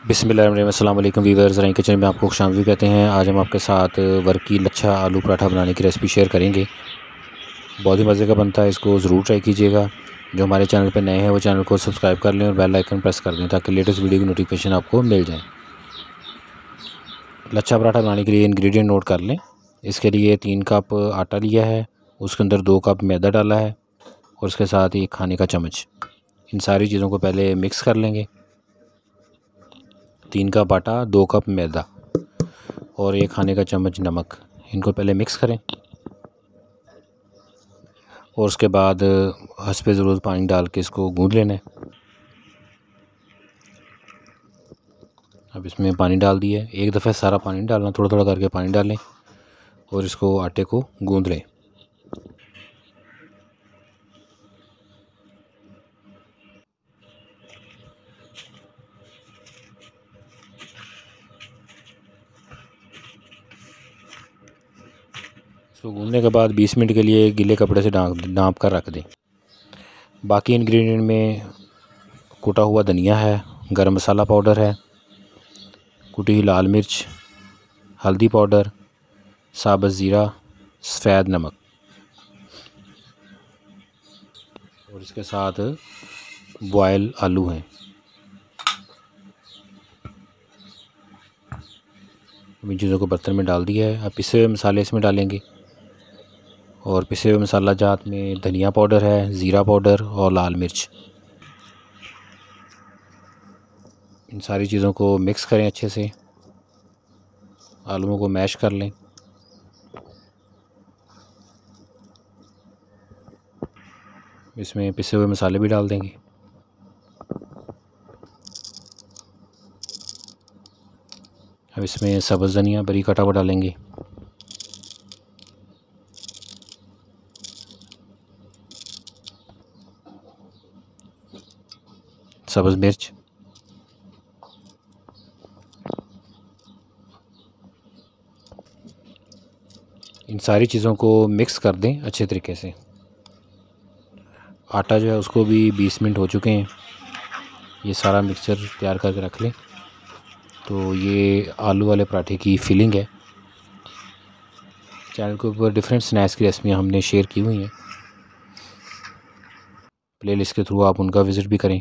अस्सलाम वालेकुम वीवर्स, रही किचन में आपको खुशामदीद कहते हैं। आज हम आपके साथ वर्की लच्छा आलू पराठा बनाने की रेसिपी शेयर करेंगे। बहुत ही मज़े का बनता है, इसको ज़रूर ट्राई कीजिएगा। जो हमारे चैनल पर नए हैं वो चैनल को सब्सक्राइब कर लें और बेल आइकन प्रेस कर दें ताकि लेटेस्ट वीडियो की नोटिफिकेशन आपको मिल जाए। लच्छा पराठा बनाने के लिए इंग्रेडिएंट नोट कर लें। इसके लिए 3 कप आटा लिया है, उसके अंदर 2 कप मैदा डाला है और उसके साथ ही 1 खाने का चम्मच। इन सारी चीज़ों को पहले मिक्स कर लेंगे। 3 कप आटा, 2 कप मैदा और 1 खाने का चम्मच नमक, इनको पहले मिक्स करें और उसके बाद हस्बे ज़रूरत पानी डाल के इसको गूँध लेना है। अब इसमें पानी डाल दिया है, एक दफ़े सारा पानी डालना, थोड़ा थोड़ा करके पानी डालें और इसको आटे को गूँध लें। इसको गूँधने के बाद 20 मिनट के लिए गीले कपड़े से ढाँप कर रख दें। बाकी इंग्रेडिएंट में कुटा हुआ धनिया है, गरम मसाला पाउडर है, कुटी हुई लाल मिर्च, हल्दी पाउडर, साबुत ज़ीरा, सफ़ेद नमक और इसके साथ बॉयल आलू हैं। इन चीज़ों को बर्तन में डाल दिया है। अब पिसे हुए मसाले इसमें डालेंगे और पिसे हुए मसाला जात में धनिया पाउडर है, ज़ीरा पाउडर और लाल मिर्च। इन सारी चीज़ों को मिक्स करें अच्छे से, आलूओं को मैश कर लें। इसमें पिसे हुए मसाले भी डाल देंगे। अब इसमें सब्ज़ धनिया बारीक कटा हुआ डालेंगे, सब्ज़ मिर्च, इन सारी चीज़ों को मिक्स कर दें अच्छे तरीके से। आटा जो है उसको भी 20 मिनट हो चुके हैं। ये सारा मिक्सचर तैयार करके रख लें। तो ये आलू वाले पराठे की फिलिंग है। चैनल के ऊपर डिफरेंट स्नैक्स की रेसिपियाँ हमने शेयर की हुई हैं, प्लेलिस्ट के थ्रू आप उनका विज़िट भी करें।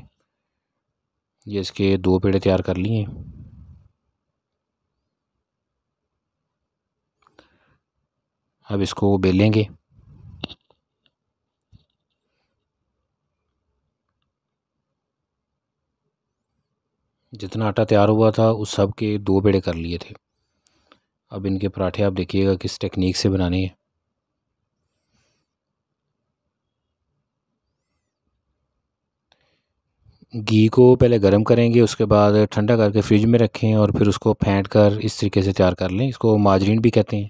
ये इसके 2 पेड़े तैयार कर लिए हैं। अब इसको बेलेंगे। जितना आटा तैयार हुआ था उस सब के 2 पेड़े कर लिए थे। अब इनके पराठे आप देखिएगा किस टेक्निक से बनाने हैं। घी को पहले गर्म करेंगे, उसके बाद ठंडा करके फ्रिज में रखें और फिर उसको फेंट कर इस तरीके से तैयार कर लें। इसको माजरीन भी कहते हैं,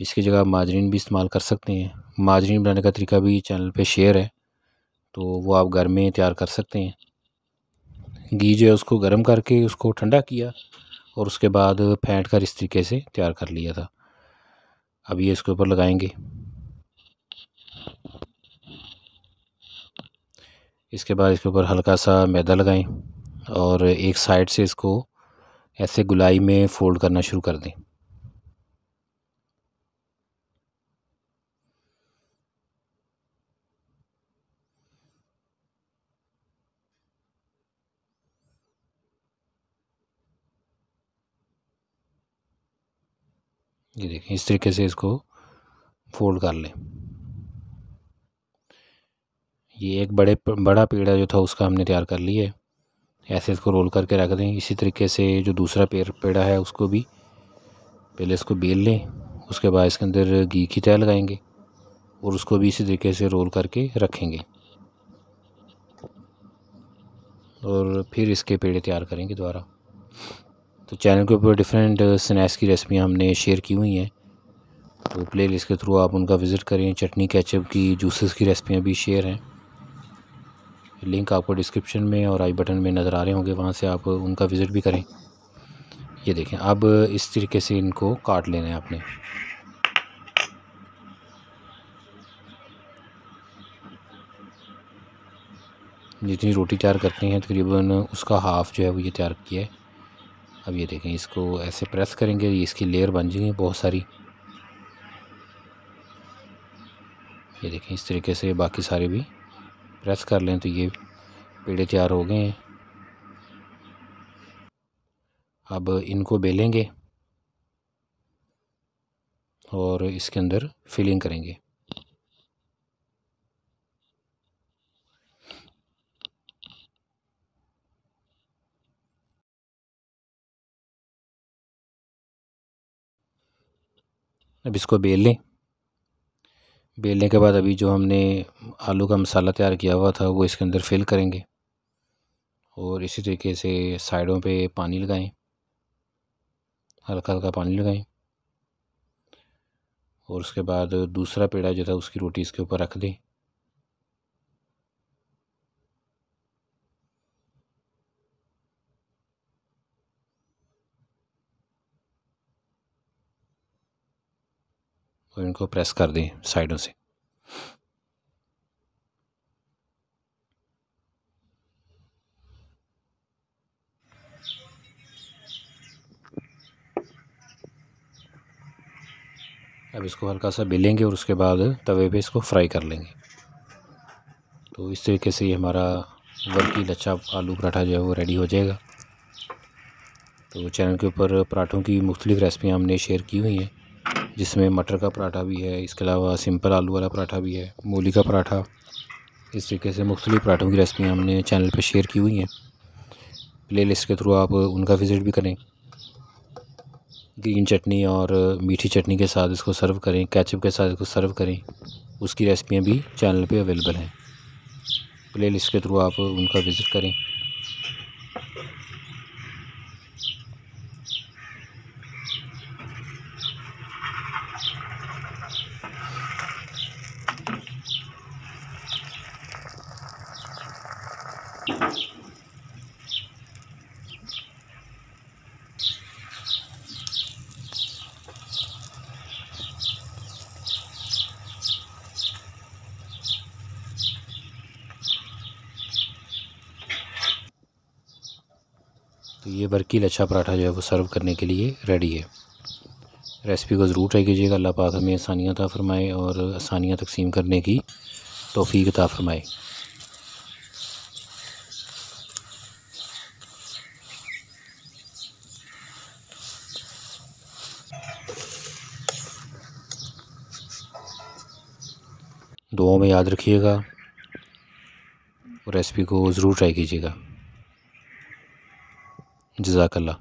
इसकी जगह माजरीन भी इस्तेमाल कर सकते हैं। माजरीन बनाने का तरीका भी चैनल पे शेयर है, तो वो आप घर में तैयार कर सकते हैं। घी जो है उसको गर्म करके उसको ठंडा किया और उसके बाद फेंट कर इस तरीके से तैयार कर लिया था। अब ये इसके ऊपर लगाएंगे। इसके बाद इसके ऊपर हल्का सा मैदा लगाएं और एक साइड से इसको ऐसे गोलाई में फ़ोल्ड करना शुरू कर दें। ये देखें, इस तरीके से इसको फ़ोल्ड कर लें। ये एक बड़ा पेड़ा जो था उसका हमने तैयार कर लिया है। ऐसे इसको रोल करके रख दें। इसी तरीके से जो दूसरा पेड़ा है उसको भी पहले इसको बेल लें, उसके बाद इसके अंदर घी की तह लगाएंगे और उसको भी इसी तरीके से रोल करके रखेंगे और फिर इसके पेड़े तैयार करेंगे दोबारा। तो चैनल के ऊपर डिफरेंट स्नैक्स की रेसिपियाँ हमने शेयर की हुई हैं, तो प्लेलिस्ट के थ्रू आप उनका विज़िट करें। चटनी केचप की, जूसेस की रेसिपियाँ भी शेयर हैं। लिंक आपको डिस्क्रिप्शन में और आई बटन में नज़र आ रहे होंगे, वहाँ से आप उनका विज़िट भी करें। ये देखें, अब इस तरीके से इनको काट लेना है आपने। जितनी रोटी तैयार करते हैं तकरीबन उसका हाफ़ जो है वो ये तैयार किया है। अब ये देखें, इसको ऐसे प्रेस करेंगे, इसकी लेयर बन जाएंगी बहुत सारी। ये देखें, इस तरीके से बाकी सारे भी प्रेस कर लें तो ये पेड़े तैयार हो गए हैं। अब इनको बेलेंगे और इसके अंदर फिलिंग करेंगे। अब इसको बेल लें। बेलने के बाद अभी जो हमने आलू का मसाला तैयार किया हुआ था वो इसके अंदर फिल करेंगे और इसी तरीके से साइडों पे पानी लगाएं, हल्का हल्का पानी लगाएं और उसके बाद दूसरा पेड़ा जो था उसकी रोटी इसके ऊपर रख दें। और इनको प्रेस कर दें साइडों से। अब इसको हल्का सा बेलेंगे और उसके बाद तवे पे इसको फ्राई कर लेंगे। तो इस तरीके से ये हमारा वर्की लच्छा आलू पराठा जो है वो रेडी हो जाएगा। तो चैनल के ऊपर पराठों की मुख्तलिफ़ रेसिपियाँ हमने शेयर की हुई हैं, जिसमें मटर का पराठा भी है, इसके अलावा सिंपल आलू वाला पराठा भी है, मूली का पराठा। इस तरीके से मुख्तलिफ़ पराठों की रेसिपियाँ हमने चैनल पे शेयर की हुई हैं। प्लेलिस्ट के थ्रू आप उनका विज़िट भी करें। ग्रीन चटनी और मीठी चटनी के साथ इसको सर्व करें, केचप के साथ इसको सर्व करें, उसकी रेसिपियाँ भी चैनल पे अवेलेबल हैं। प्लेलिस्ट के थ्रू आप उनका विज़िट करें। तो ये वर्की लच्छा पराठा जो है वो सर्व करने के लिए रेडी है। रेसिपी को ज़रूर ट्राई कीजिएगा। अल्लाह पाक हमें आसानियाँ अता फ़रमाए और आसानियाँ तकसीम करने की तौफ़ीक अता फ़रमाए। दुआओं में याद रखिएगा और रेसिपी को ज़रूर ट्राई कीजिएगा। जज़ाकल्लाह।